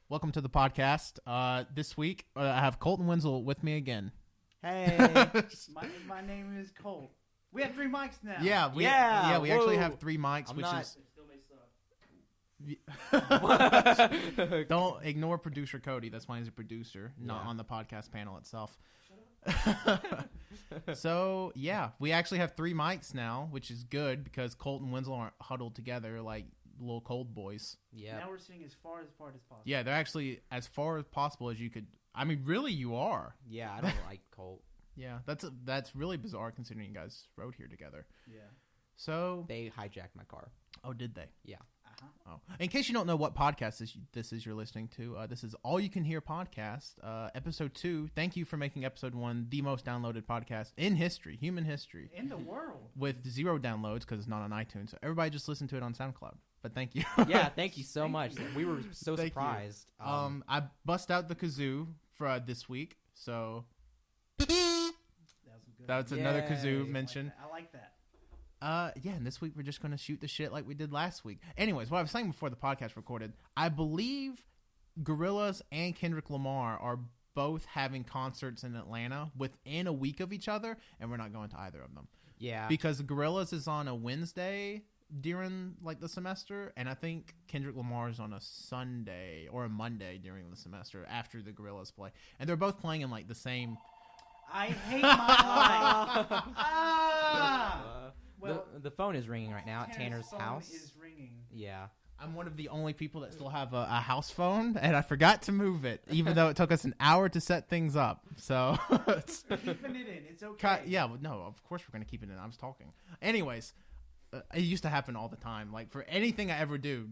Welcome to the podcast. This week, I have Colt and Wenzel with me again. Hey, my name is Colt. We have 3 mics now. Yeah, we actually have 3 mics, Don't ignore producer Cody. That's why he's a producer, not on the podcast panel itself. So, yeah, we actually have 3 mics now, which is good because Colt and Wenzel aren't huddled together like little cold boys. Yeah. Now we're sitting as far apart as possible. Yeah, they're actually as far as possible as you could. I mean, really, you are. Yeah, I don't like Colt. Yeah, that's really bizarre considering you guys rode here together. Yeah. So they hijacked my car. Oh, did they? Yeah. Oh, in case you don't know what podcast this is you're listening to, this is All You Can Hear podcast, episode 2. Thank you for making episode 1 the most downloaded podcast in history, human history, in the world, with 0 downloads because it's not on iTunes. So everybody just listen to it on SoundCloud. But thank you. Yeah, thank you so much. We were so surprised. I bust out the kazoo for this week, so that's another kazoo mention. I like that. Yeah, and this week we're just going to shoot the shit like we did last week. Anyways, what I was saying before the podcast recorded, I believe Gorillaz and Kendrick Lamar are both having concerts in Atlanta within a week of each other, and we're not going to either of them. Yeah. Because Gorillaz is on a Wednesday during like the semester, and I think Kendrick Lamar is on a Sunday or a Monday during the semester after the Gorillaz play. And they're both playing in like the same... I hate my life. Well, the phone is ringing right now at Tanner's house. Is ringing. Yeah. I'm one of the only people that still have a house phone, and I forgot to move it, even though it took us an hour to set things up. So keeping it in, it's okay. Yeah, no, of course we're going to keep it in. I was talking. Anyways, it used to happen all the time. Like, for anything I ever do,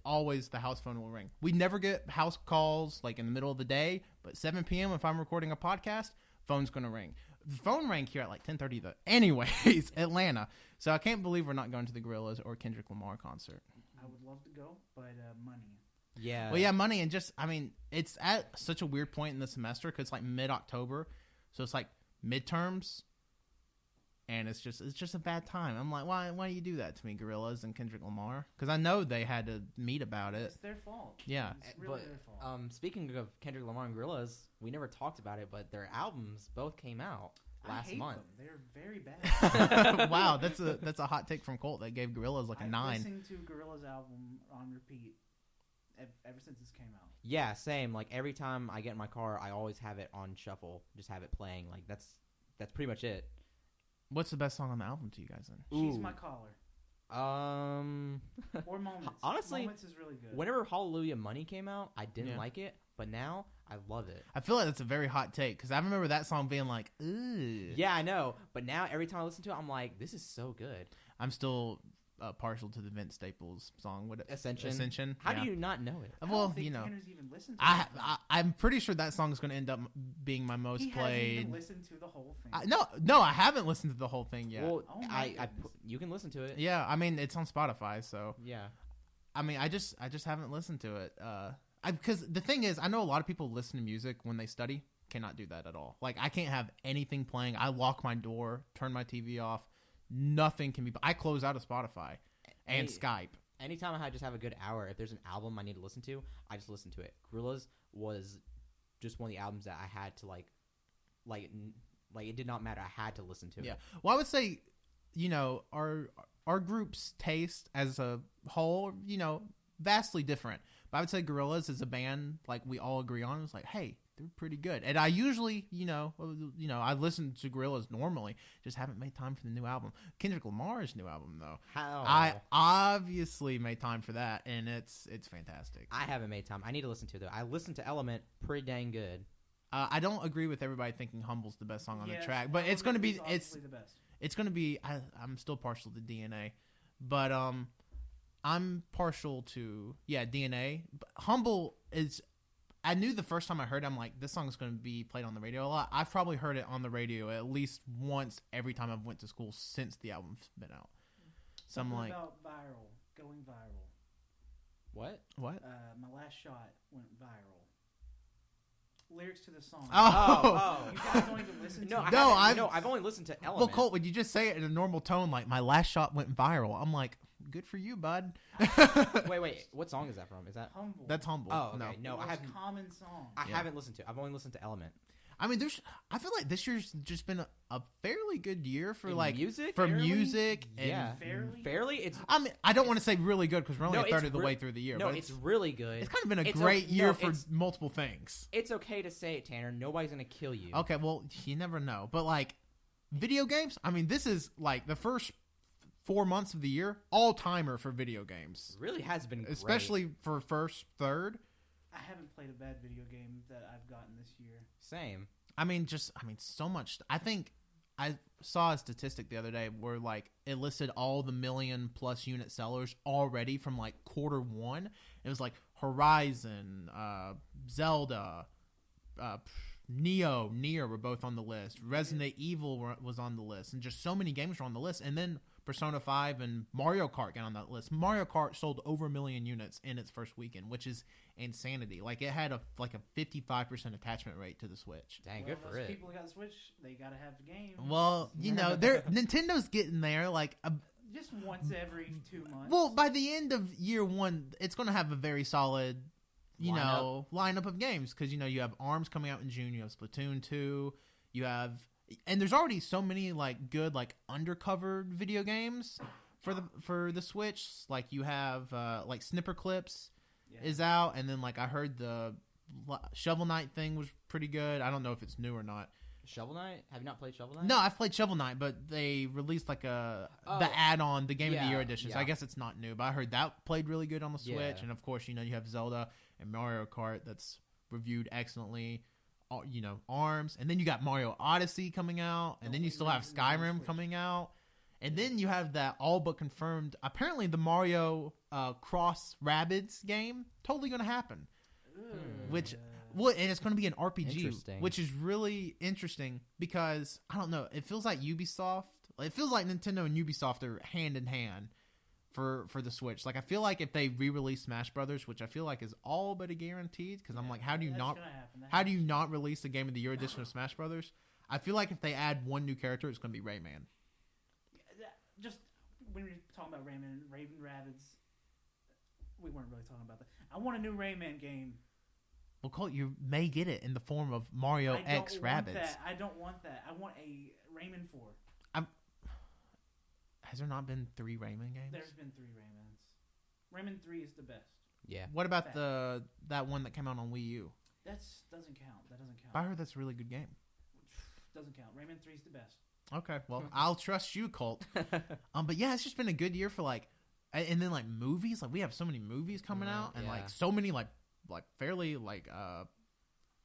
always the house phone will ring. We never get house calls, like, in the middle of the day, but 7 p.m. if I'm recording a podcast, phone's going to ring. The phone rang here at like 10:30 though. Anyways, Atlanta. So I can't believe we're not going to the Gorillaz or Kendrick Lamar concert. I would love to go, but money. Yeah. Well, yeah, money, and just, I mean, it's at such a weird point in the semester because it's like mid-October. So it's like midterms. And it's just a bad time. I'm like, why do you do that to me, Gorillaz and Kendrick Lamar? Because I know they had to meet about it. It's their fault. Yeah. It's really their fault. Speaking of Kendrick Lamar and Gorillaz, we never talked about it, but their albums both came out last month. Them. They're very bad. Wow, that's a hot take from Colt that gave Gorillaz like a 9. I've listened to Gorillaz album on repeat ever since this came out. Yeah, same. Like every time I get in my car, I always have it on shuffle, just have it playing. Like that's pretty much it. What's the best song on the album to you guys then? She's My Caller. Or Moments. Honestly, Moments is really good. Whenever Hallelujah Money came out, I didn't like it, but now I love it. I feel like that's a very hot take because I remember that song being like, ooh. Yeah, I know. But now every time I listen to it, I'm like, this is so good. I'm still partial to the Vince Staples song. What Ascension. How do you not know it? Well, you know, I'm pretty sure that song is going to end up being my most played. He hasn't even listened to the whole thing. No, I haven't listened to the whole thing yet. Well, you can listen to it. Yeah, I mean it's on Spotify, so yeah. I mean, I just haven't listened to it. Because the thing is, I know a lot of people listen to music when they study. Cannot do that at all. Like I can't have anything playing. I lock my door, turn my TV off. Nothing can be. I close out of Spotify and Skype. Anytime I just have a good hour, if there's an album I need to listen to, I just listen to it. Gorillaz was just one of the albums that I had to like it did not matter. I had to listen to it. Yeah. Well, I would say, you know, our group's taste as a whole, you know, vastly different. But I would say Gorillaz is a band like we all agree on. It's like, hey, they're pretty good. And I usually, you know, I listen to Gorillaz normally, just haven't made time for the new album. Kendrick Lamar's new album, though. How? I obviously made time for that, and it's fantastic. I haven't made time. I need to listen to it, though. I listened to Element, pretty dang good. I don't agree with everybody thinking Humble's the best song on the track, but it's going to be the best. It's going to be. I'm still partial to DNA, but I'm partial to DNA. But Humble is. I knew the first time I heard it, I'm like, this song is going to be played on the radio a lot. I've probably heard it on the radio at least once every time I've went to school since the album's been out. So I'm like, about going viral. What? My Last Shot went viral. Lyrics to the song. Oh. You guys don't even listen to it? I've only listened to Element. Well, Colt, would you just say it in a normal tone, like, my last shot went viral? I'm like, good for you, bud. Wait. What song is that from? Is that? Humble. That's Humble. Oh, okay. No. No, The I most haven't. common song. I Yeah. haven't listened to. I've only listened to Element. I mean, I feel like this year's just been a fairly good year for In like music. for Fairly? music. And, Yeah. Fairly? It's I mean, I don't want to say really good because we're only No, a third it's of the re- way through the year. no, but it's really good. it's kind of been a It's great no, year for it's- multiple things. It's okay to say it, Tanner. Nobody's gonna kill you. Okay, well, you never know. But like video games, I mean, this is like the first 4 months of the year, all timer for video games, It really has been great. especially for first, third. I haven't played a bad video game that I've gotten this year. Same. I mean, so much. I think I saw a statistic the other day where like it listed all the million plus unit sellers already from like quarter one. It was like Horizon, Zelda, Nier were both on the list. Resident Evil was on the list, and just so many games were on the list. And then Persona 5 and Mario Kart get on that list. Mario Kart sold over 1 million units in its first weekend, which is insanity. Like it had a 55% attachment rate to the Switch. Dang, Well, good for those it. people who got a Switch, they gotta have the game. Well, Nintendo's getting there. Like, Just once every 2 months. well, by the end of year one, it's going to have a very solid, lineup of games because you have ARMS coming out in June. You have Splatoon 2. You have, and there's already so many like good like undercover video games for the Switch. Like you have like Snipper Clips Yeah. is out, and then like I heard the Shovel Knight thing was pretty good. I don't know if it's new or not. Shovel Knight? Have you not played Shovel Knight? No, I've played Shovel Knight, but they released like the Oh. add-on, the Game of the Yeah, Year edition. So yeah. I guess it's not new, but I heard that played really good on the Switch. Yeah. And of course, you have Zelda and Mario Kart that's reviewed excellently. ARMS, and then you got Mario Odyssey coming out, and Don't then you leave still have Resident Evil on Skyrim Switch. coming out, and then you have that all but confirmed. Apparently, the Mario Cross Rabbids game totally going to happen. Ugh. Which Well, and it's going to be an RPG, Interesting. which is really interesting because I don't know. It feels like Ubisoft. It feels like Nintendo and Ubisoft are hand in hand for the Switch. Like I feel like if they re-release Smash Brothers, which I feel like is all but a guaranteed, because I'm like, how do you That's not? gonna happen. That How do you not release the Game of the Year edition of Smash Brothers? I feel like if they add one new character, it's going to be Rayman. Just when we were talking about Raven Rabbids, we weren't really talking about that. I want a new Rayman game. Well, Colt, you may get it in the form of Mario I don't X want Rabbids. that. I don't want that. I want a Rayman 4. Has there not been 3 Rayman games? There's been 3 Raymans. Rayman 3 is the best. Yeah. What about Fact. that one that came out on Wii U? That doesn't count. That doesn't count. I heard that's a really good game. Doesn't count. Rayman 3 is the best. Okay, well, I'll trust you, Colt. But yeah, it's just been a good year for like, and then like movies. Like we have so many movies coming out, and yeah. like so many like fairly like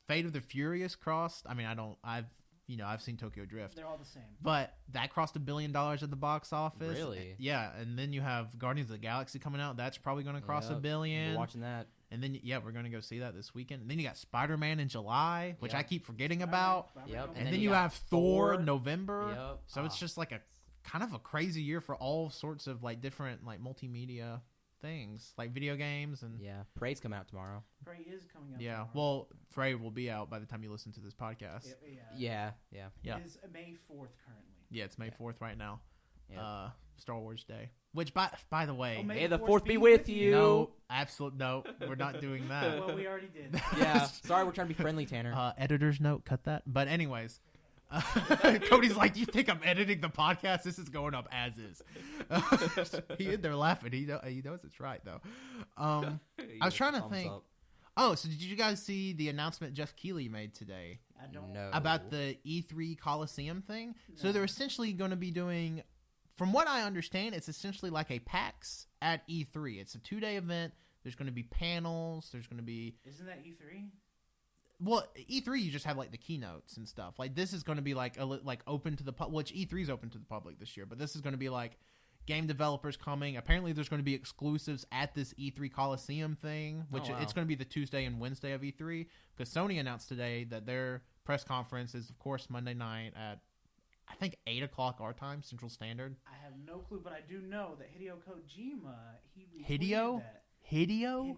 Fate of the Furious crossed. I mean, I've seen Tokyo Drift, They're all the same. but that crossed $1 billion at the box office. Really? Yeah, and then you have Guardians of the Galaxy coming out. That's probably going to cross Yep. $1 billion. We're watching that. And then we're going to go see that this weekend. And then you got Spider-Man in July, which Yep. I keep forgetting about. Yep. And, then then you you got have Thor in Thor. November. Yep. So it's just like a kind of a crazy year for all sorts of like different like multimedia things, like video games and Yeah. Parade's coming out tomorrow. Prey is coming out. yeah. tomorrow. Well, Frey will be out by the time you listen to this podcast. Yeah. Yeah. Yeah. It is May 4th currently. Yeah, it's May Yeah. 4th right now. Yeah. Star Wars Day. Which by the way, Oh, May the 4th be with you. no, we're not doing that. Well, we already did. Yeah. Sorry, we're trying to be friendly, Tanner. Editor's note, cut that. But anyways, Cody's like, you think I'm editing the podcast? This is going up as is. He in there laughing. He knows it's right though. I was trying to Thumbs think. up. Oh, so did you guys see the announcement Jeff Keighley made today I don't No. about the E3 Coliseum thing? So No. they're essentially going to be doing, from what I understand, it's essentially like a PAX at E3. It's a 2-day event. There's going to be panels. There's going to be Isn't that E3? Well, E3 you just have like the keynotes and stuff. Like this is going to be like open to the public. Which E3 is open to the public this year, but this is going to be like game developers coming. Apparently, there's going to be exclusives at this E3 Coliseum thing, which wow. it's going to be the Tuesday and Wednesday of E3. Because Sony announced today that their press conference is, of course, Monday night at I think 8 o'clock our time, Central Standard. I have no clue, but I do know that Hideo Kojima, he retweeted Hideo? that. Hideo?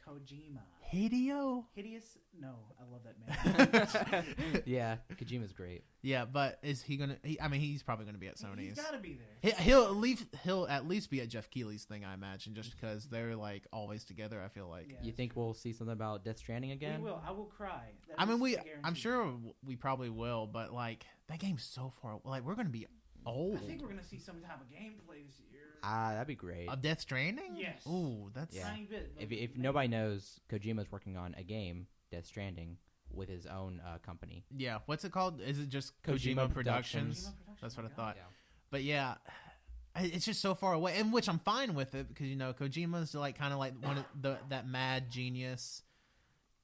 Kojima. Hideo? Hideous? No, I love that man. Yeah, Kojima's great. Yeah, but is he gonna? He's probably gonna be at Sony's. He's got to be there. He'll at least be at Jeff Keighley's thing, I imagine, just because they're like always together. I feel like. Yeah. You think we'll see something about Death Stranding again? We will. I will cry. That I mean, is I'm guaranteed. sure we probably will, but like that game's so far. Like we're gonna be old. I think we're gonna see some type of gameplay this year. That'd be great. Of Death Stranding? Yes. Ooh, that's Yeah. Tiny bit. If nobody knows, Kojima's working on a game, Death Stranding, with his own company. yeah. What's it called? Is it just Kojima Kojima Productions? Kojima Productions, That's what I my thought. God. But yeah, it's just so far away, and which I'm fine with it because Kojima's like kind of like one of that mad genius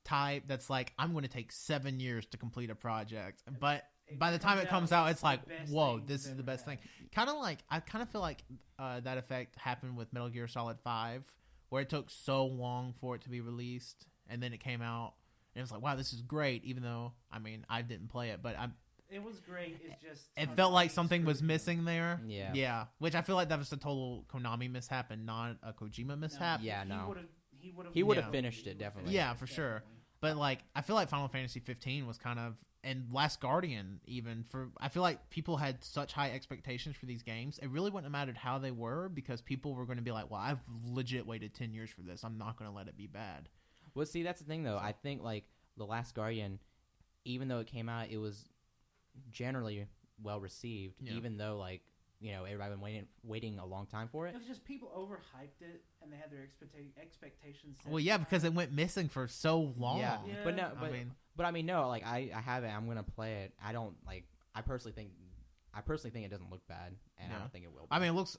type that's like I'm going to take 7 years to complete a project, but by the time it comes out, it's like, whoa, this is the best thing. Kind of like I kind of feel like that effect happened with Metal Gear Solid 5, where it took so long for it to be released, and then it came out, and it was like, wow, this is great. Even though I didn't play it, but It was great. It's just it felt like something was missing there. Yeah. Yeah, which I feel like that was a total Konami mishap and not a Kojima mishap. Yeah, no. He would have Yeah. finished it, definitely. Yeah, for sure. But like, I feel like Final Fantasy 15 was kind of, and Last Guardian even I feel like people had such high expectations for these games. It really wouldn't have mattered how they were because people were going to be like, well, I've legit waited 10 years for this. I'm not going to let it be bad. Well, see, that's the thing, though. I think, like, The Last Guardian, even though it came out, it was generally well received, Yeah. even though, like, everybody been waiting a long time for it. It was just people overhyped it, and they had their expectations set Well, yeah, high. because it went missing for so long. Yeah. Yeah. But no, I mean, no, like, I have it. I'm gonna play it. I don't like. I personally think it doesn't look bad, and I Yeah. don't think it will. Be. it looks.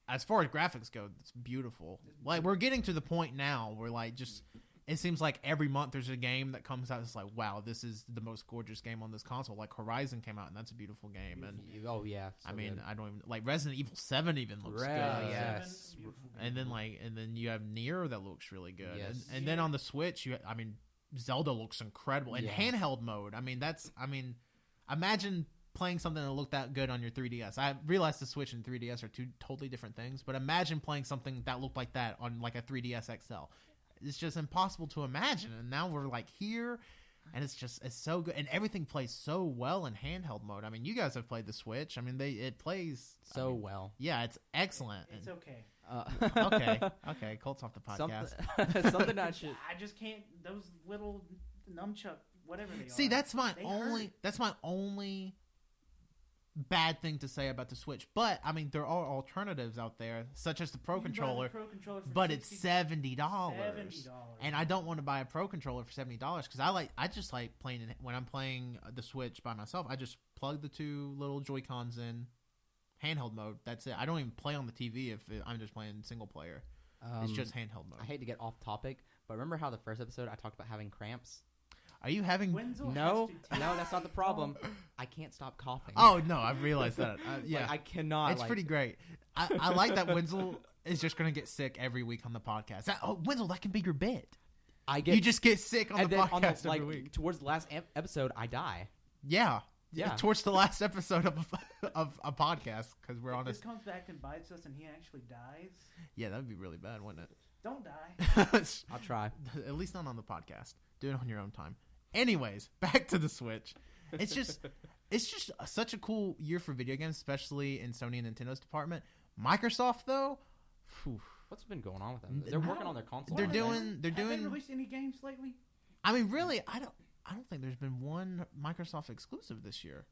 As far as graphics go, it's beautiful. Like we're getting to the point now where like just. It seems like every month there's a game that comes out. It's like, wow, this is the most gorgeous game on this console. Like Horizon came out, and that's a beautiful game. And Oh yeah. So good. I don't even like Resident Evil 7 even looks Right, good. yes. And then you have Nier that looks really good. Yes. And then on the Switch, Zelda looks incredible in Yeah. handheld mode. Imagine playing something that looked that good on your 3DS. I realize the Switch and 3DS are two totally different things, but imagine playing something that looked like that on like a 3DS XL. It's just impossible to imagine. And now we're like here, and it's so good, and everything plays so well in handheld mode. You guys have played the Switch. It plays so well. Yeah, it's excellent. It's okay. Okay. Colt's off the podcast. Something I should. I just can't. Those little nunchuck, whatever they are. See, that's my they only. hurt. That's my only bad thing to say about the Switch. But there are alternatives out there, such as the Pro You can buy the Controller. Pro Controller for But it's $70, $70. and I don't want to buy a Pro Controller for $70 because I just like playing it when I'm playing the Switch by myself. I just plug the two little Joy-Cons in, handheld mode. That's it. I don't even play on the TV if I'm just playing single player. It's just handheld mode. I hate to get off topic, but remember how the first episode I talked about having cramps? Are you having? Wenzel No, has to take no, that's not the problem. I can't stop coughing. Oh no, I've realized that. Yeah, Like, I cannot. it's pretty great. I like that Wenzel is just going to get sick every week on the podcast. Wenzel, that can be your bit. You just get sick on and the then podcast like, every week. towards the last episode, I die. Yeah. Yeah. Towards the last episode of a podcast because we're on If a. this comes back and bites us and he actually dies, Yeah, that would be really bad, wouldn't don't die. it? I'll try. At least not on the podcast. Do it on your own time. Anyways, back to the Switch. It's just such a cool year for video games, especially in Sony and Nintendo's department. Microsoft, though, whew, What's been going on with them? They're working on their console. they're aren't they? doing. Have they released any games lately? Really, I don't think there's been one Microsoft exclusive this year.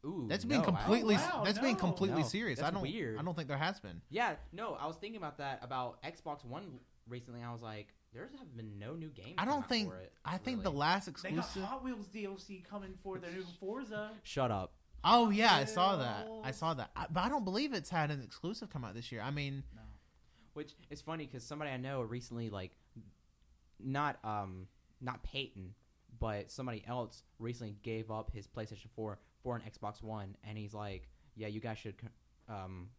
Ooh, That's no, being completely. wow, that's being no. completely No, serious. that's I don't. weird. I don't think there has been. Yeah, no, I was thinking about that about Xbox One recently. I was like, there's have been no new games. I come don't out think. for it, I think really. the last They got exclusive. Hot Wheels DLC coming for their new Forza. Shut up. Oh yeah, I saw that. Wheels. But I don't believe it's had an exclusive come out this year. No. Which is funny because somebody I know recently, like, not Peyton, but somebody else recently gave up his PlayStation 4 for an Xbox One, and he's like, "Yeah, you guys should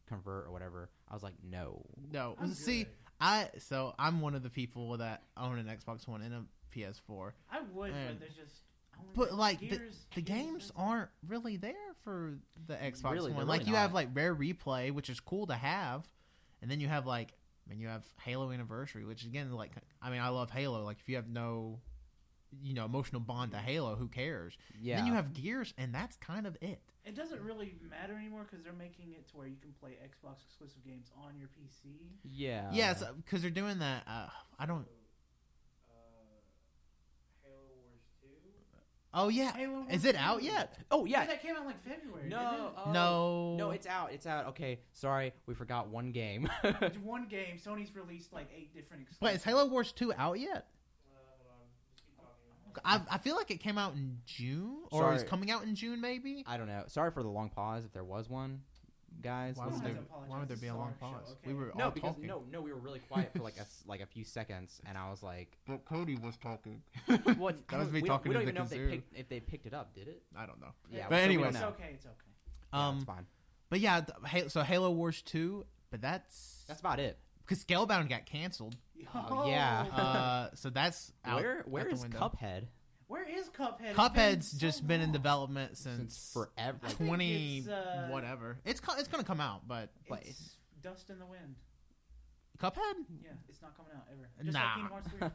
convert or whatever." I was like, "No." No, I'm see, good. I'm one of the people that own an Xbox One and a PS4. I would, Man. but there's just. But like Gears, the games aren't really there for the Xbox Really, One. they're Like really you have not. like Rare Replay, which is cool to have, and then you have like mean, you have Halo Anniversary, which again, like, I mean, I love Halo. Like, if you have no, emotional bond to Halo, who cares? Yeah. Then you have Gears, and that's kind of it. It doesn't really matter anymore because they're making it to where you can play Xbox exclusive games on your PC. Yeah. Yeah, because they're doing that. I don't. Halo Wars 2. Oh yeah, Halo Wars is it 2? out yet? Oh yeah. That came out like February. No. No. No, it's out. It's out. Okay, sorry, we forgot one game. It's one game. Sony's released like 8 different exclusives. Wait, is Halo Wars 2 out yet? Hold on. Just keep talking. I feel like it came out in June, or is Sorry. coming out in June, maybe. I don't know. Sorry for the long pause, if there was one, guys. Why don't would, have there, to apologize. why would there be a It's long our show, pause? okay? We were No, all because talking. no, we were really quiet for like a few seconds, and I was like, But Cody was talking. "What?" That was me we talking don't to even the know kazoo. if they picked it up. Did it? I don't know. Yeah, but so we anyways, don't It's know. okay. It's okay. Yeah, it's fine. but yeah, so Halo Wars 2, but that's That's about it. because Scalebound got canceled. Oh, yeah. So that's out Where out the is window. Cuphead? Where is Cuphead? Cuphead's It's been just so been in long. development Since since forever. I think 20 it's, whatever. It's gonna come out, but It's Dust in the Wind. Cuphead. Yeah, it's not coming out ever. Just Nah. like Kingdom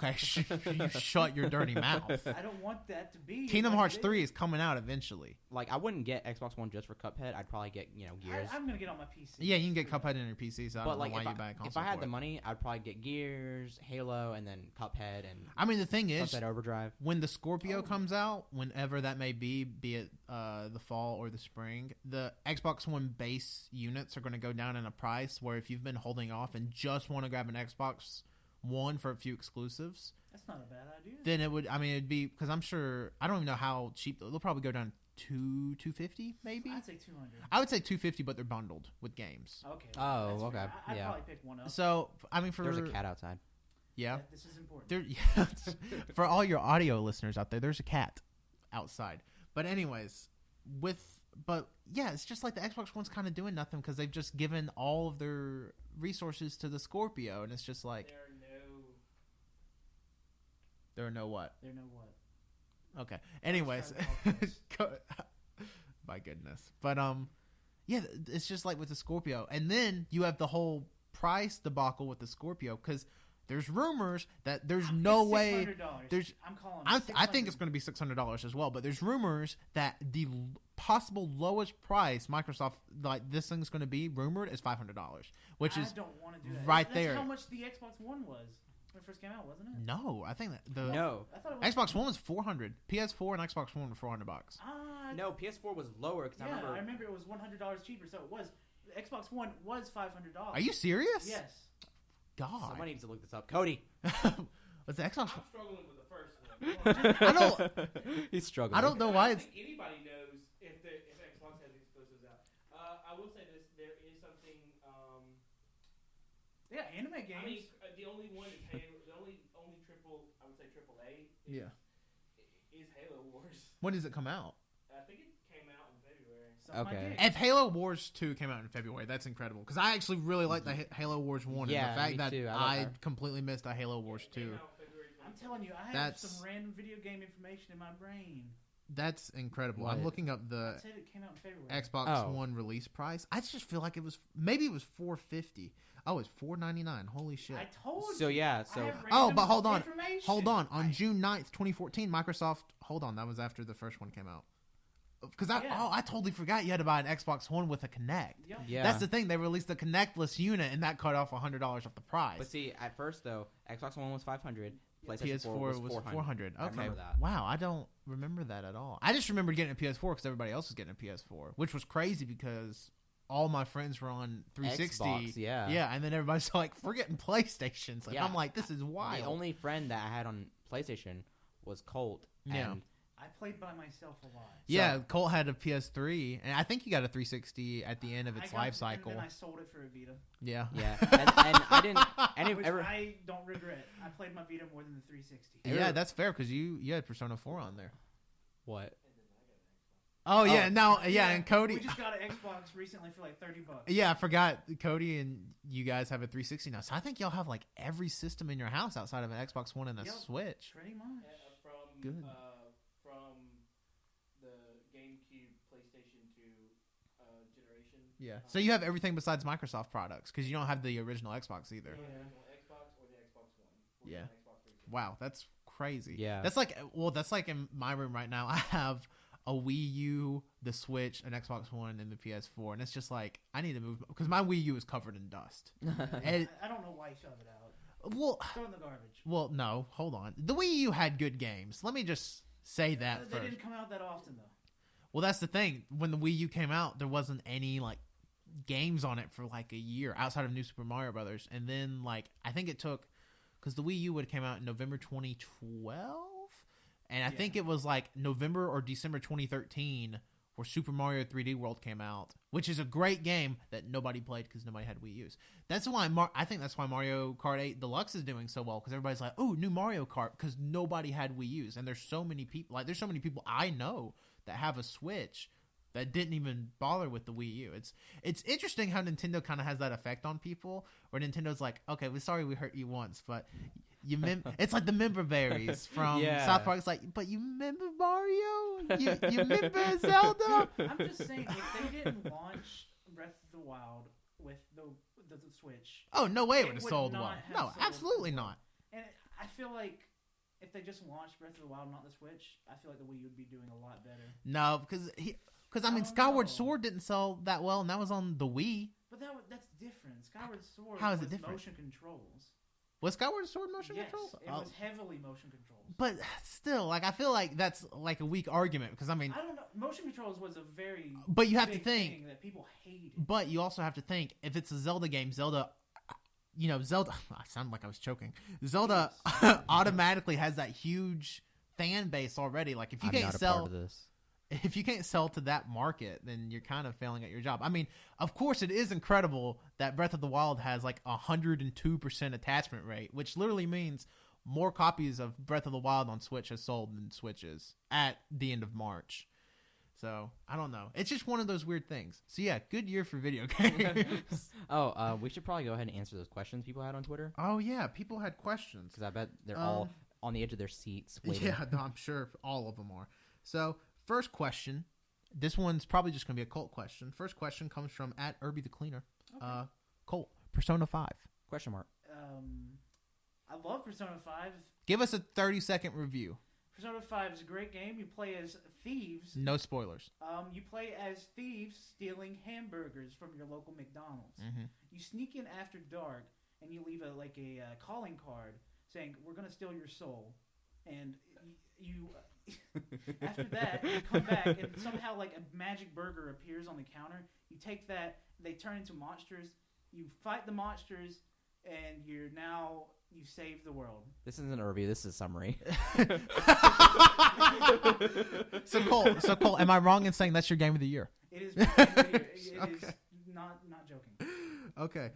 Hearts 3. Okay, you shut your dirty mouth. I don't want that to be. Kingdom like Hearts it 3 is coming out eventually. Like, I wouldn't get Xbox One just for Cuphead. I'd probably get Gears. I'm gonna get on my PC. Yeah, you can get Cuphead in your PC, so I but don't like, know why if you buy a console. if I had for the it. money, I'd probably get Gears, Halo, and then Cuphead and I mean, the thing is, Sunset Overdrive. when the Scorpio Oh. comes out, whenever that may be it the fall or the spring, the Xbox One base units are going to go down in a price where if you've been holding off and just want to grab an Xbox One for a few exclusives, That's not a bad idea. then it'd be, because I'm sure, I don't even know how cheap, they'll probably go down to $250 maybe? I'd say 200. I would say $250, but they're bundled with games. Okay. Oh, that's okay, fair. I'd yeah. probably pick one up. So, I mean, for... There's a cat outside. Yeah. This is important. There, yeah, for all your audio listeners out there, there's a cat outside. But anyways, it's just like the Xbox One's kind of doing nothing because they've just given all of their resources to the Scorpio, and it's just like there are no what. They know what. Okay. Anyways, my goodness. But yeah, it's just like with the Scorpio, and then you have the whole price debacle with the Scorpio because there's rumors that there's no way. There's. I'm calling. I think it's going to be $600 as well, but there's rumors that the possible lowest price Microsoft like this thing's going to be rumored is $500, which is I don't want to do that. right That's there. how much the Xbox One was when it first came out, wasn't it? no. I think that the No. I thought it was. Xbox One was $400. PS4 and Xbox One were $400. No, PS4 was lower because Yeah, I remember. it was $100 cheaper, so it was. The Xbox One was $500. Are you serious? Yes. God. Somebody needs to look this up. Cody. Was the Xbox? I'm struggling with the first one. I don't. He's struggling. I don't know why I it's. don't think anybody knows if Xbox has exclusives out. I will say this: there is something. Yeah, anime games. I mean, the only one is Halo. The only triple A. Is Halo Wars. When does it come out? I think it came out in February. Suck my Okay. dick. If Halo Wars 2 came out in February, that's incredible. Because I actually really like the Halo Wars 1. Yeah, and the fact me that too. I completely missed a Halo Wars 2. It came out February I'm telling you, I have That's- some random video game information in my brain. That's incredible. What? I'm looking up I the said it came out in February. Xbox Oh. One release price. I just feel like it was $450. Oh, it's $499. Holy shit. I told So you. yeah, I so have Oh, random but hold on. information. Hold on. On June 9th, 2014, Microsoft. Hold on. That was after the first one came out. Because Yeah. I totally forgot you had to buy an Xbox One with a Kinect. Yep. yeah. That's the thing. They released the Kinectless unit, and that cut off $100 off the price. But see, at first though, Xbox One was 500. PlayStation PS4 4 was 400. 400. I Okay. remember that. Wow, I don't remember that at all. I just remember getting a PS4 because everybody else was getting a PS4, which was crazy because all my friends were on 360. Xbox, yeah. Yeah, and then everybody's like, we're getting PlayStations. Like, Yeah. I'm like, this is wild. The only friend that I had on PlayStation was Colt. Yeah. And I played by myself a lot. Yeah, Colt had a PS3, and I think you got a 360 at the end of its I got- life cycle. And then I sold it for a Vita, Yeah. yeah, and I didn't. And which ever, I don't regret. I played my Vita more than the 360. Yeah, that's fair because you had Persona 4 on there. what? Oh, yeah, Oh. no, yeah, and We Cody. just got an Xbox recently for like $30. Yeah, I forgot Cody and you guys have a 360 now. So I think y'all have like every system in your house outside of an Xbox One and a Yep. Switch. Pretty much. From Good. From the GameCube PlayStation 2 generation. Yeah. So you have everything besides Microsoft products because you don't have the original Xbox either. The original Xbox or the Xbox One. Yeah. Xbox 360. Wow, that's crazy. Yeah. That's like in my room right now. I have a Wii U, the Switch, an Xbox One, and the PS4, and it's just like I need to move because my Wii U is covered in dust. And I don't know why you shove it out. well, Throw it in the garbage. well, no, hold on. The Wii U had good games. Let me just say that They first. didn't come out that often though. Well, that's the thing. When the Wii U came out, there wasn't any like games on it for like a year outside of New Super Mario Brothers, and then like I think it took because the Wii U would have came out in November 2012, and I think it was like November or December 2013 where Super Mario 3D World came out, which is a great game that nobody played because nobody had Wii U's. That's why I think that's why Mario Kart 8 Deluxe is doing so well because everybody's like, oh, new Mario Kart because nobody had Wii U's, and there's so many people I know that have a Switch that didn't even bother with the Wii U. It's interesting how Nintendo kind of has that effect on people, where Nintendo's like, okay, we're sorry we hurt you once, but it's like the member berries from South Park. It's like, but you remember Mario? You remember Zelda? I'm just saying, if they didn't launch Breath of the Wild with the Switch, Oh, no way it would It have would sold not well. have No, sold absolutely well. not. and I feel like if they just launched Breath of the Wild, not the Switch, I feel like the Wii U would be doing a lot better. No, because I mean, Oh, Skyward no. Sword didn't sell that well, and that was on the Wii. But that's different. Skyward Sword How is it was different? motion controls. Was Skyward Sword motion Yes, control? it was heavily motion controls. But still, like I feel like that's like a weak argument because I mean, I don't know. Motion controls was a very but you have to big think. thing that people hated. But you also have to think if it's a Zelda game, Zelda. I sound like I was choking. Zelda automatically has that huge fan base already. Like if you I'm can't not a sell, part of this. if you can't sell to that market, then you're kind of failing at your job. I mean, of course, it is incredible that Breath of the Wild has like 102% attachment rate, which literally means more copies of Breath of the Wild on Switch has sold than Switches at the end of March. So I don't know. It's just one of those weird things. So yeah, good year for video games. We should probably go ahead and answer those questions people had on Twitter Oh yeah, people had questions. because I bet they're all on the edge of their seats waiting. Yeah, no, I'm sure all of them are. So first question, this one's probably just going to be a Colt question. First question comes from @Irby the Cleaner. Okay. Colt, Persona 5. Question mark. I love Persona 5. Give us a 30-second review. Persona 5 is a great game. You play as thieves. No spoilers. You play as thieves stealing hamburgers from your local McDonald's. Mhm. You sneak in after dark and you leave a calling card saying, "We're gonna steal your soul," and you after that you come back and somehow like a magic burger appears on the counter. You take that, they turn into monsters. You fight the monsters, and you save the world. This isn't a review. This is a summary. So Colt, am I wrong in saying that's your game of the year? It is. It is not joking. Okay.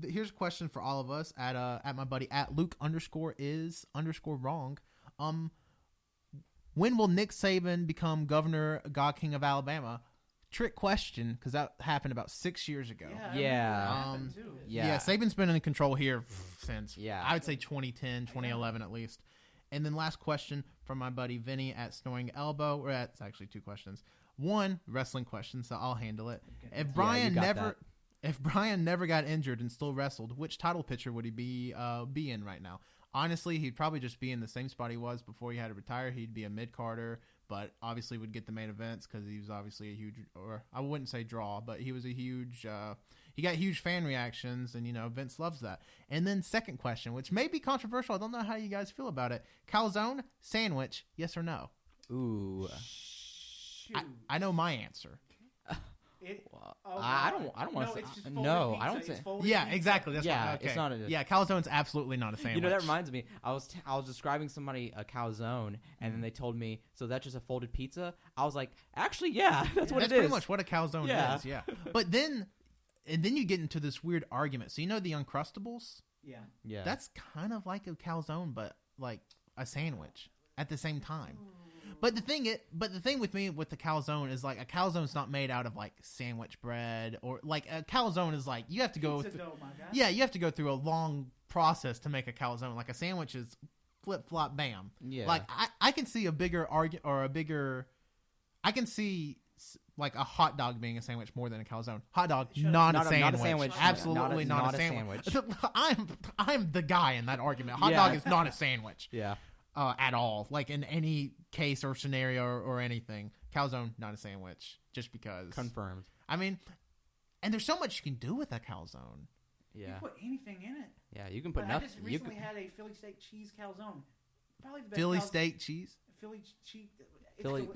Here's a question for all of us at my buddy @Luke_is_wrong. When will Nick Saban become governor, God King of Alabama? Trick question, because that happened about 6 years ago. Yeah. Yeah. I remember that happened too. Yeah. Saban's been in control here since, Yeah. I would say 2010, 2011 at least. And then last question from my buddy Vinny @Snoring Elbow. It's actually two questions. One, wrestling question, so I'll handle it. Okay. If Brian you got if Brian never got injured and still wrestled, which title picture would he be in right now? Honestly, he'd probably just be in the same spot he was before he had to retire. He'd be a mid-carder, but obviously would get the main events because he was obviously a huge, or I wouldn't say draw, but he was a huge, he got huge fan reactions, and, Vince loves that. And then second question, which may be controversial. I don't know how you guys feel about it. Calzone, sandwich, yes or no? Ooh. Shoot. I know my answer. I don't want to. No, I don't say. Yeah, exactly. That's Yeah, okay. it's not a. Yeah, calzone's absolutely not a sandwich. You know, that reminds me. I was describing somebody a calzone, and then they told me, so that's just a folded pizza. I was like, actually, yeah, that's what it is. That's pretty much what a calzone Yeah. is. Yeah, but then you get into this weird argument. So the Uncrustables? Yeah. Yeah. That's kind of like a calzone, but like a sandwich at the same time. But the thing with me with the calzone is like a calzone's not made out of like sandwich bread, or like a calzone is like you have to go Pizza dough, my guy. yeah, you have to go through a long process to make a calzone. Like a sandwich is flip flop bam. Yeah. Like I can see a bigger argument or I can see like a hot dog being a sandwich more than a calzone. Hot dog, Shut up. not Not a a sandwich. sandwich. Absolutely Not not a a sandwich. sandwich. I'm the guy in that argument. Hot Yeah. dog is not a sandwich Yeah. at all. Like in any case or scenario or anything. Calzone, not a sandwich. Just because. Confirmed. I mean, and there's so much you can do with a calzone. You Yeah. can put anything in it. Yeah. You can put But I nothing. just You recently can, had a Philly steak cheese calzone. Probably the best Philly steak cheese. Philly cheese. Philly.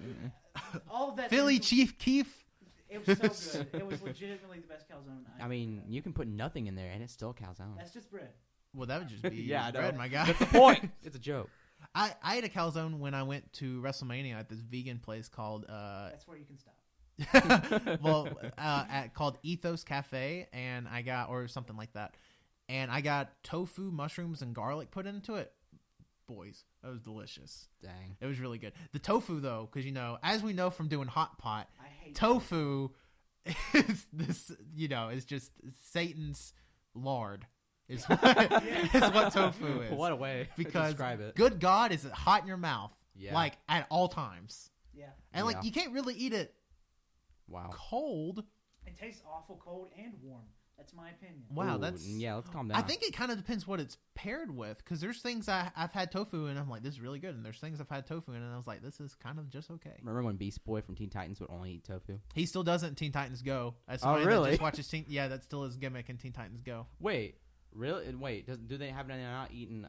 All of that. Philly is- Chief Keef. It was so good. It was legitimately the best calzone. I mean, you can put nothing in there, and it's still calzone. That's just bread. Well, that would just be Yeah, I know. bread, my guy. That's the point. It's a joke. I ate a calzone when I went to WrestleMania at this vegan place called That's where you can stop. called Ethos Cafe, and I got or something like that, and I got tofu, mushrooms, and garlic put into it. Boys, that was delicious. Dang. It was really good. The tofu, though, because as we know from doing hot pot, I hate tofu is this. Is just Satan's lard. Is what tofu is. What a way Because to describe it. good God, is it hot in your mouth? Yeah. Like at all times, Yeah. and Yeah. you can't really eat it Wow. cold. It tastes awful cold and warm. That's my opinion. Wow, Ooh, that's yeah. Let's calm down. I think it kind of depends what it's paired with, because there's things I've had tofu and I'm like, this is really good, and there's things I've had tofu in and I was like, this is kind of just okay. Remember when Beast Boy from Teen Titans would only eat tofu? He still does it in Teen Titans Go. As Oh, somebody that really? just watches yeah, that's still his gimmick in Teen Titans Go. Wait, really? Wait, do they have not eaten?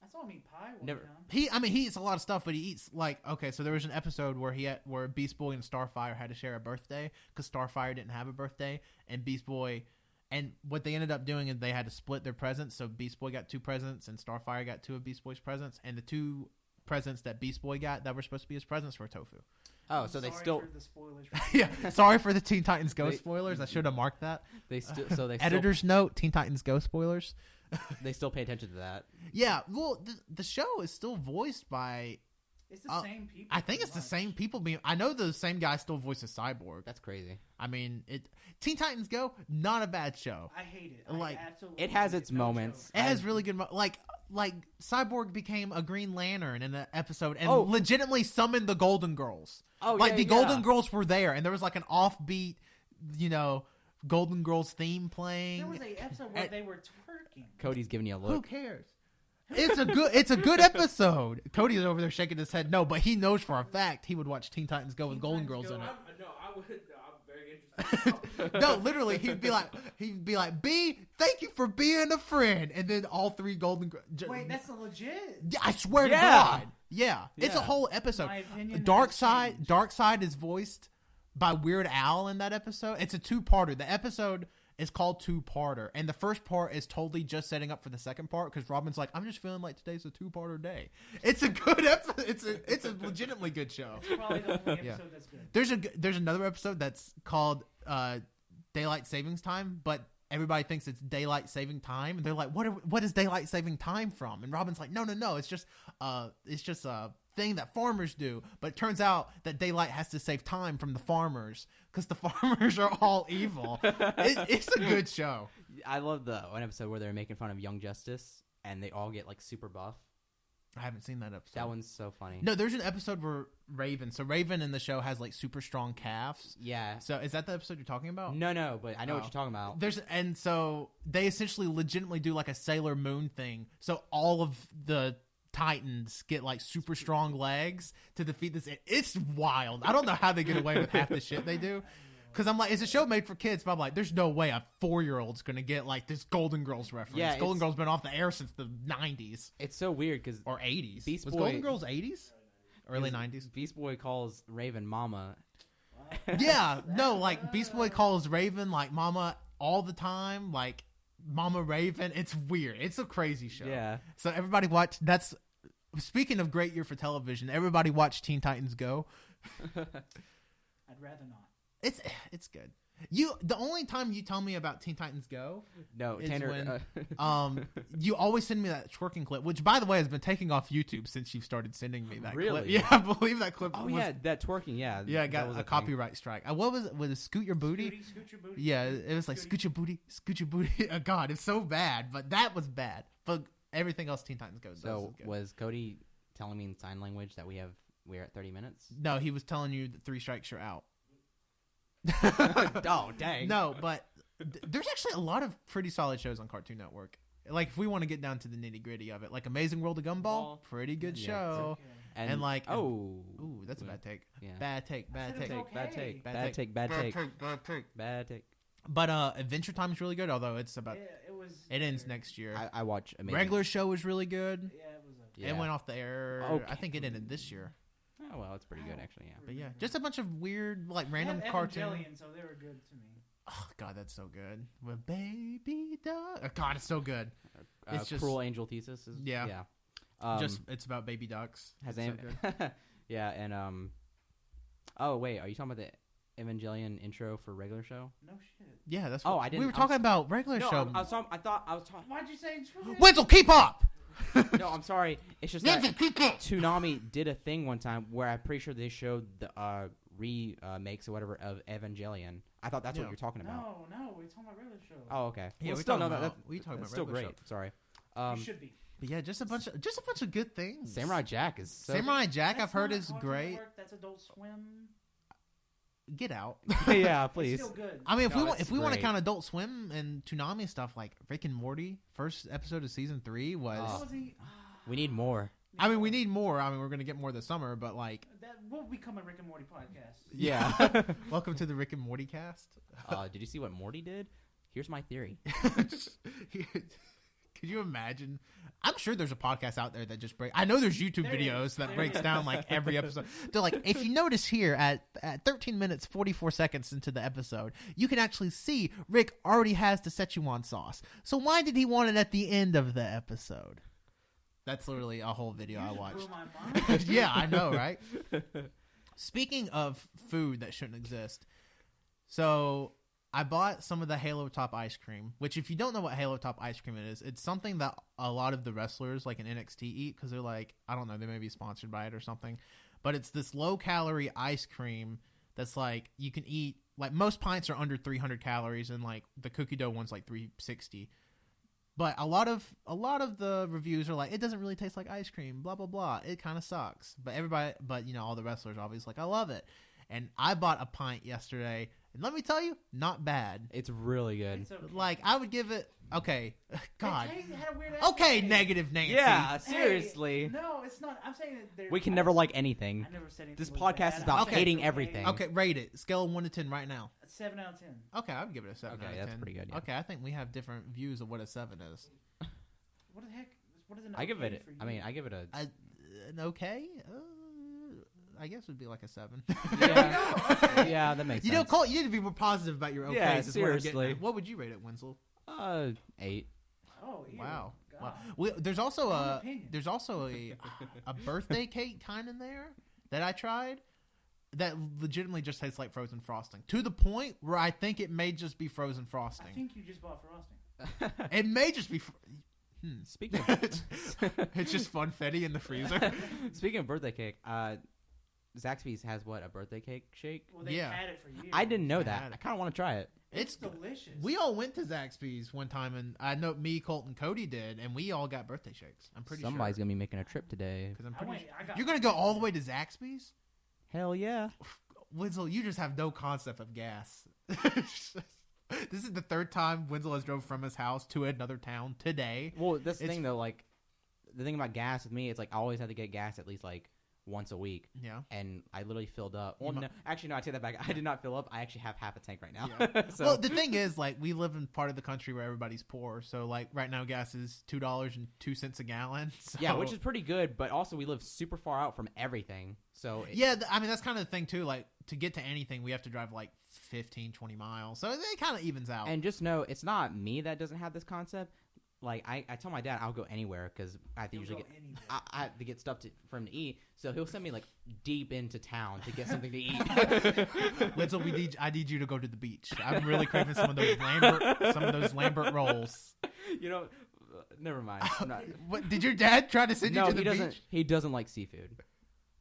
I saw him eat pie one Never- time. He eats a lot of stuff, but he eats so there was an episode where Beast Boy and Starfire had to share a birthday because Starfire didn't have a birthday, and Beast Boy. And what they ended up doing is they had to split their presents. So Beast Boy got 2 presents and Starfire got 2 of Beast Boy's presents. And the 2 presents that Beast Boy got that were supposed to be his presents were tofu. Oh, so they Sorry still for the spoilers. Yeah, sorry for the Teen Titans Go They- spoilers. I should have marked that. they still so they still, Editor's note: Teen Titans Go spoilers. they still pay attention to that. Yeah, well, the show is still voiced by. It's the same people. I think it's the same people I know the same guy still voices Cyborg. That's crazy. I mean, Teen Titans Go, not a bad show. I hate it. Like, I absolutely It has hate its it. No moments. joke. It has really good, like Cyborg became a Green Lantern in an episode and Oh. legitimately summoned the Golden Girls. Oh, like yeah, the yeah. Golden Girls were there, and there was like an offbeat, Golden Girls theme playing. There was an episode where they were twerking. Cody's giving you a Who look. cares? It's a good episode. Cody's over there shaking his head no, but he knows for a fact he would watch Teen Titans Go with Teen Golden Titans Girls Go. in it. I would. I'm very interested. No, literally, he'd be like, B, thank you for being a friend, and then all 3 Golden Girls. Wait, that's a legit. Yeah, I swear to Yeah. God. Yeah. It's a Yeah. whole episode. My opinion Dark has Side changed. is voiced by Weird Al in that episode. It's a 2-parter. The episode is called 2-parter, and the first part is totally just setting up for the second part because Robin's like, I'm just feeling like today's a 2-parter day. It's a good episode. It's a legitimately good show. It's probably the only episode Yeah. that's good. There's another episode that's called Daylight Savings Time, but everybody thinks it's daylight saving time, and they're like, what is daylight saving time from? And Robin's like, no, it's just a thing that farmers do. But it turns out that daylight has to save time from the farmers because the farmers are all evil. It's a good show. I love the one episode where they're making fun of Young Justice and they all get like super buff. I haven't seen that episode. That one's so funny. No, there's an episode where Raven in the show has like super strong calves. Yeah. So is that the episode you're talking about? No, but I know what Oh. you're talking about. And so they essentially legitimately do like a Sailor Moon thing. So all of the Titans get like super strong legs to defeat this. It's wild. I don't know how they get away with half the shit they do. Because I'm like, it's a show made for kids, but I'm like, there's no way a 4-year-old's going to get like this Golden Girls reference. Yeah, Golden it's- Girls been off the air since the 90s It's so weird because or 80s. Beast Was Boy- Golden Girls 80s? Early 90s? Beast Boy calls Raven Mama. Yeah, no, like Beast Boy calls Raven like Mama all the time, like Mama Raven. It's weird. It's a crazy show. Yeah. So everybody watch. That's speaking of great year for television. Everybody watch Teen Titans Go. I'd rather not. It's good. The only time you tell me about Teen Titans Go, No, It's Tanner. when- you always send me that twerking clip, which by the way has been taking off YouTube since you've started sending me that clip. Really? Yeah, I believe that clip. oh was, yeah, that twerking. Yeah. yeah, that got was a thing. copyright strike. What was it? Was it Scoot Your Booty? Scoot your booty. Yeah, it was like Scooty. scoot your booty. Oh, God, it's so bad. But that was bad. But everything else Teen Titans Go does So is good. was Cody telling me in sign language that we're at 30 minutes? No, he was telling you that 3 strikes you're out. Oh, dang. No, but there's actually a lot of pretty solid shows on Cartoon Network. Like, if we want to get down to the nitty gritty of it, like Amazing World of Gumball, pretty good Yeah, show. Okay. And like, ooh, that's a bad take. Yeah. Bad take. I said it was Bad okay. take. Bad Bad take. take. Bad take. Bad take. Bad take. But Adventure Time is really good, although it's about it ends next year. I watch Amazing. Regular show was really good. Yeah, it was okay. Yeah. It went off the air. Okay. I think it ended this year. Oh well, it's pretty good actually. Yeah. But yeah, just a bunch of weird, like random They have cartoons. Evangelion, so they were good to me. Oh God, that's so good. With baby duck. Oh, God, it's so good. It's just Cruel Angel Thesis. Is, Yeah. yeah. Just it's about baby ducks. has It's so good. yeah, and oh wait, are you talking about the Evangelion intro for regular show? No shit. Yeah, that's. Oh, what, I didn't- We were I'm talking s- about regular No, show. I was talking. I thought I was talking. Why'd you say intro? Wenzel, keep up. No, I'm sorry. It's just that Wenzel, keep up. Toonami did a thing one time where I'm pretty sure they showed the remakes or whatever of Evangelion. I thought that's Yeah. what you're talking about. No, we're talking about regular show. Oh, okay. Yeah, Well, we're still, talking no, about- that, we talking that's about still regular great. Sorry. You should be. But yeah, just a bunch of good things. Samurai Jack is so Samurai Jack, That's I've heard not is Cartoon great. Network, that's Adult Swim. Get out. yeah, It's please. still good. I mean, if No, we want, it's if we want to great. count Adult Swim and Toonami stuff like Rick and Morty, first episode of season 3 was. Oh. That wasn't- We need more. I mean, we need more. I mean, we're gonna get more this summer, but like, That will become a Rick and Morty podcast. Yeah. welcome to the Rick and Morty cast. Did you see what Morty did? Here's my theory. Could you imagine? I'm sure there's a podcast out there that just break. I know there's YouTube There videos is. that There breaks is. down like every episode. They're like, if you notice here at 13 minutes 44 seconds into the episode, you can actually see Rick already has the Szechuan sauce. So why did he want it at the end of the episode? That's literally a whole video You I just watched. blew my mind. Yeah, I know, right? Speaking of food that shouldn't exist, so I bought some of the Halo Top ice cream, which if you don't know what Halo Top ice cream is, it's something that a lot of the wrestlers like in NXT eat because they're like, I don't know, they may be sponsored by it or something. But it's this low-calorie ice cream that's like you can eat, like most pints are under 300 calories and like the cookie dough one's like 360. But a lot of the reviews are like, it doesn't really taste like ice cream, blah blah blah. It kind of sucks. But you know, all the wrestlers are obviously like, I love it. And I bought a pint yesterday, and let me tell you, not bad. It's really good. It's okay. Like I would give it, okay, God, It had a weird okay, taste. negative Nancy. Yeah, Hey, seriously. no, it's not. I'm saying that We can never like anything. I never said anything. This was podcast bad. is about Okay. hating everything. Okay, rate it. Scale of 1 to 10 right now. 7 out of 10. Okay, I would give it a 7 Okay, out of that's 10. pretty good, yeah. Okay, I think we have different views of what a 7 is. What the heck? What is an I give okay it. for you? I mean, I give it a. An okay? I guess it would be like a 7. Yeah, yeah, that makes You sense. know, Colt, you need to be more positive about your okays. Yeah, is what I'm getting seriously. at. What would you rate it, Wenzel? 8. Oh, ew. Wow. God. Wow. There's also Wrong opinion. a birthday cake kind in there that I tried that legitimately just tastes like frozen frosting to the point where I think it may just be frozen I frosting. think you just bought frosting. It may just be. Speaking of, It's just funfetti in the freezer. speaking of birthday cake, Zaxby's has what, a birthday cake shake? Well, they Yeah. had it for years. I didn't know I that. had it. I kind of want to try it. It's delicious. We all went to Zaxby's one time, and I know me, Colt, and Cody did, and we all got birthday shakes. I'm pretty Somebody's sure. gonna be making a trip today. Because I'm I pretty went. sure. I got. You're gonna go all the way to Zaxby's? Hell yeah. Wenzel, you just have no concept of gas. This is the third time Wenzel has drove from his house to another town today. Well, that's the It's- thing though. Like, the thing about gas with me, it's like I always have to get gas at least like once a week, Yeah. and I literally filled up. Well, You mu- no, actually, no, I take that back. I did not fill up. I actually have half a tank right now. Yeah. So, Well, the thing is, like, we live in part of the country where everybody's poor. So, like, right now, gas is $2.02 a gallon. So. yeah, which is pretty good. But also, we live super far out from everything. So Yeah, I mean, that's kind of the thing, too. Like, to get to anything, we have to drive, like, 15, 20 miles. So, it kind of evens out. And just know, it's not me that doesn't have this concept. Like, I tell my dad I'll go anywhere because I have to You'll usually go get anywhere. I have to get stuff for him to eat. So he'll send me like deep into town to get something to eat. Wenzel, I need you to go to the beach. I'm really craving some of those Lambert rolls. You know, never mind. I'm not- What, did your dad try to send no, you to he the doesn't. beach? He doesn't like seafood.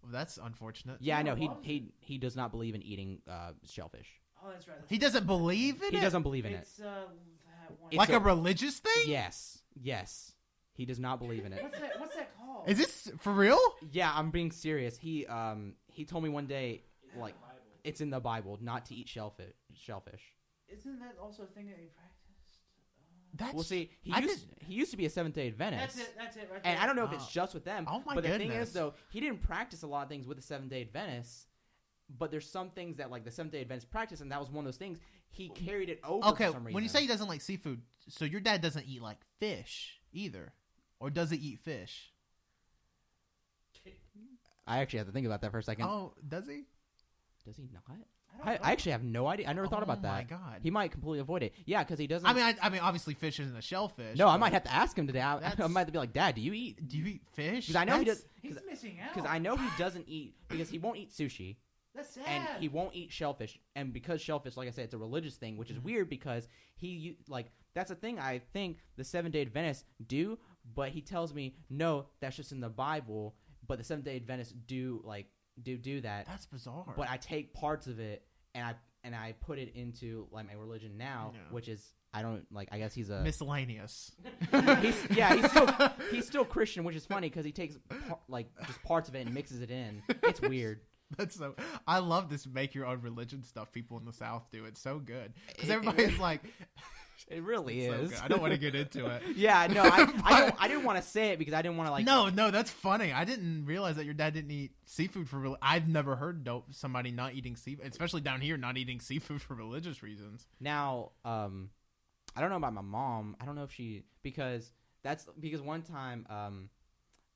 Well, that's unfortunate. Yeah, I know. No, loves He does not believe in eating shellfish. Oh, that's right. He doesn't believe in He it? doesn't believe in it. It's that one. It's Like a- a religious thing? Yes. He does not believe in it. What's that called? Is this for real? Yeah, I'm being serious. He told me one day, like, it's in the Bible not to eat shellfish. Isn't that also a thing that he practiced? That's Well, see, he used to be a Seventh-day Adventist. That's it right there. And I don't know if it's just with them. Oh my but the goodness. thing is, though, he didn't practice a lot of things with the Seventh-day Adventists. But there's some things that like the Seventh-day Adventists practice, and that was one of those things. He carried it over okay, for some reason. when you say he doesn't like seafood, so your dad doesn't eat like fish either, or does he eat fish? I actually have to think about that for a second. Oh, does he? Does he not? I I actually have no idea. I never thought about that. Oh my god! He might completely avoid it. Yeah, because he doesn't. I mean, obviously, fish isn't a shellfish. No, I but might have to ask him today. I That's- might have to be like, Dad, do you eat? Do you eat fish? Because I know he That's- does. He's missing out. Because I know he doesn't eat because he won't eat sushi. That's sad. And he won't eat shellfish, and because shellfish, like I said, it's a religious thing, which is weird because he like that's a thing I think the Seventh-day Adventists do, but he tells me no, that's just in the Bible. But the Seventh-day Adventists do that. That's bizarre. But I take parts of it and I put it into like my religion now, Yeah. which is I don't like. I guess he's a miscellaneous. he's still Christian, which is funny because he takes just parts of it and mixes it in. It's weird. That's so. I love this make your own religion stuff people in the South do. It's so good because It- everybody's like, It really so is. good. I don't want to get into it. Yeah, no, I didn't want to say it because I didn't want to like. No, that's funny. I didn't realize that your dad didn't eat seafood for real. I've never heard somebody not eating seafood, especially down here, not eating seafood for religious reasons. Now, I don't know about my mom. I don't know if she because one time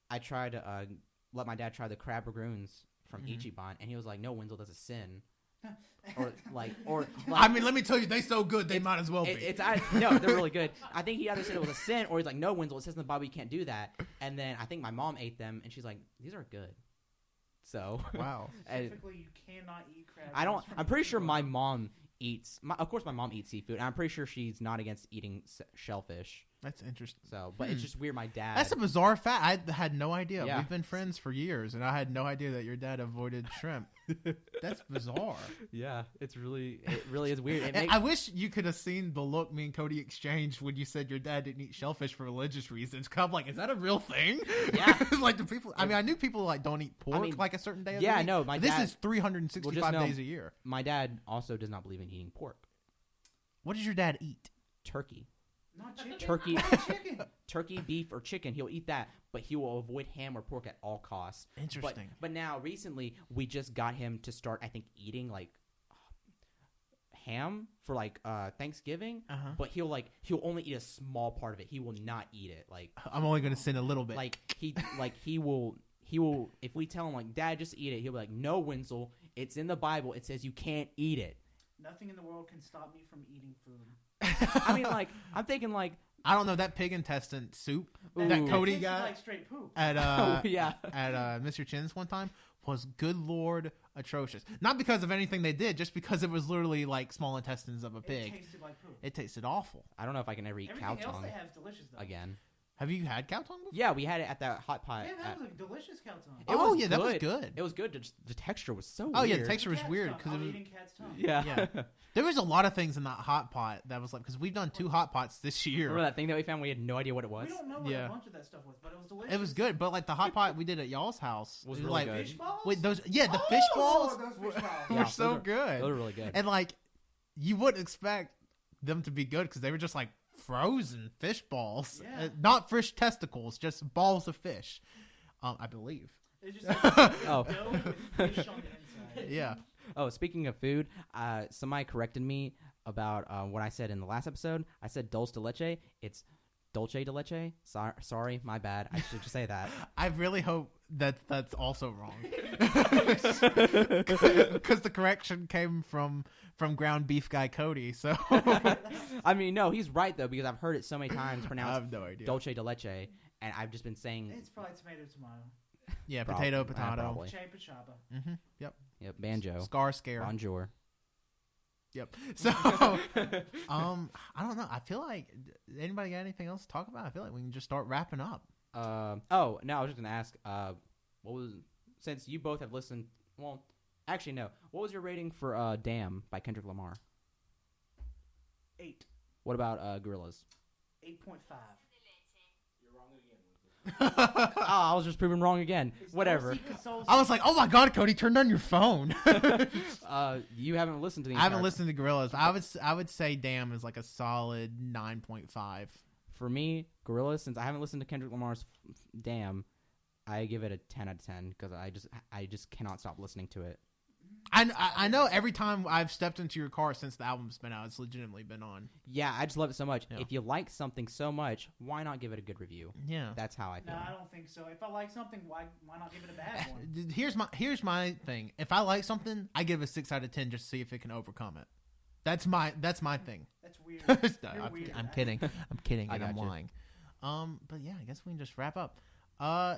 I tried to let my dad try the crab ragoons from Ichiban, and he was like, "No, Wenzel, that's a sin." or like, I mean, let me tell you, they so good they might as well be. No, they're really good. I think he either said it was a sin or he's like, no, Wenzel, it says in the Bible you can't do that. And then I think my mom ate them and she's like, these are good. So Wow. Specifically, you cannot eat crab. I'm pretty sure my mom eats. Of course, my mom eats seafood. And I'm pretty sure she's not against eating shellfish. That's interesting. So, but it's just weird. My dad. That's a bizarre fact. I had no idea. Yeah. We've been friends for years, and I had no idea that your dad avoided shrimp. That's bizarre. Yeah, it really is weird. And I wish you could have seen the look me and Cody exchanged when you said your dad didn't eat shellfish for religious reasons. Cause I'm like, is that a real thing? Yeah. Like the people. I mean, I knew people like don't eat pork like a certain day. Of the Yeah, week. no, my This dad- is 365 Well, just know- days a year. My dad also does not believe in eating pork. What does your dad eat? Turkey. Not chicken. Turkey. Not chicken. Turkey, beef, or chicken, he'll eat that, but he will avoid ham or pork at all costs. Interesting. But now, recently, we just got him to start, I think, eating, like, ham for, like, Thanksgiving, but he'll only eat a small part of it. He will not eat it. Like, I'm only going to sin a little bit. he will, if we tell him, like, Dad, just eat it, he'll be like, no, Wenzel, it's in the Bible. It says you can't eat it. Nothing in the world can stop me from eating food. I mean, like, I'm thinking, like, I don't know, that pig intestine soup Ooh. that Cody It tasted got like straight poop. at yeah. at Mr. Chin's one time was, good lord, atrocious. Not because of anything they did, just because it was literally like small intestines of a pig. It tasted like poop. It tasted awful. I don't know if I can ever eat Everything cow else tongue they have is delicious though. again. Have you had cow tongue before? Yeah, we had it at that hot pot. Yeah, that was a delicious cow tongue. It Oh, was yeah, that was good. It was good. Just the texture was so Oh, weird. yeah, the texture was Cat's weird tongue. because I'm it was. eating cat's tongue. Yeah. Yeah. There was a lot of things in that hot pot that was like, because we've done 2 hot pots this year. Remember that thing that we found? We had no idea what it was. We don't know what Yeah. a bunch of that stuff was, but it was delicious. It was good, but like the hot pot we did at y'all's house Was it really like, good. Fish balls? Wait, the Oh, fish balls those were, fish balls. were Yeah, so those are- good. Those were really good. And like, you wouldn't expect them to be good because they were just like frozen fish balls, Yeah. not fish testicles, just balls of fish. I believe. It's just like Oh. dough with fish on the inside. Yeah. Oh, speaking of food, somebody corrected me about what I said in the last episode. I said dulce de leche. It's dulce de leche. Sorry, my bad. I should just say that. I really hope that's also wrong. Because the correction came from ground beef guy Cody. So I mean, no, he's right though because I've heard it so many times I pronounced have no idea. dulce de leche, and I've just been saying It's probably tomato. Yeah, Probably. potato, potato. Probably. Chapa chapa. Mm-hmm. Yep. yep, banjo, Scar scare. bonjour. Yep. So, I don't know. I feel like anybody got anything else to talk about? I feel like we can just start wrapping up. Oh no, I was just gonna ask. What was since you both have listened? Well, actually no. What was your rating for "Damn" by Kendrick Lamar? 8. What about "Gorillas"? 8.5. You're wrong again. I was just proven wrong again. It's Whatever. I was like, oh my god, Cody, turn on your phone. You haven't listened to the I haven't entire- listened to Gorillaz. I would say Damn is like a solid 9.5. For me, Gorillaz, since I haven't listened to Kendrick Lamar's Damn, I give it a 10 out of 10 because I just cannot stop listening to it. I know every time I've stepped into your car since the album's been out, it's legitimately been on. Yeah, I just love it so much. Yeah. If you like something so much, why not give it a good review? Yeah. That's how I No, feel. I don't think so. If I like something, why not give it a bad one? Here's my thing. If I like something, I give it a 6 out of 10 just to see if it can overcome it. That's my thing. That's weird. No, You're weird. I'm kidding. I'm kidding, I and I'm got you. lying. But yeah, I guess we can just wrap up.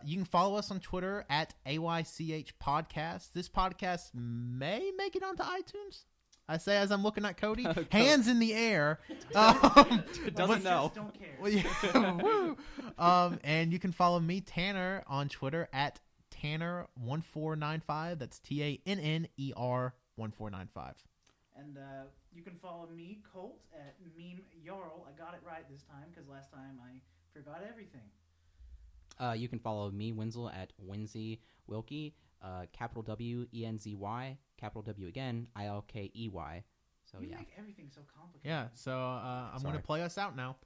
You can follow us on Twitter at AYCH Podcast. This podcast may make it onto iTunes. I say as I'm looking at Cody, hands in the air. Doesn't know. Just don't care. Well, yeah, woo. And you can follow me, Tanner, on Twitter at Tanner1495. That's TANNER 1495. And you can follow me, Colt, at Meme Jarl. I got it right this time because last time I forgot everything. You can follow me, Wenzel, at Wenzy Wilkie, capital W ENZY, capital W again, ILKEY. So You yeah. make everything so complicated. Yeah, so I'm going to Sorry. play us out now.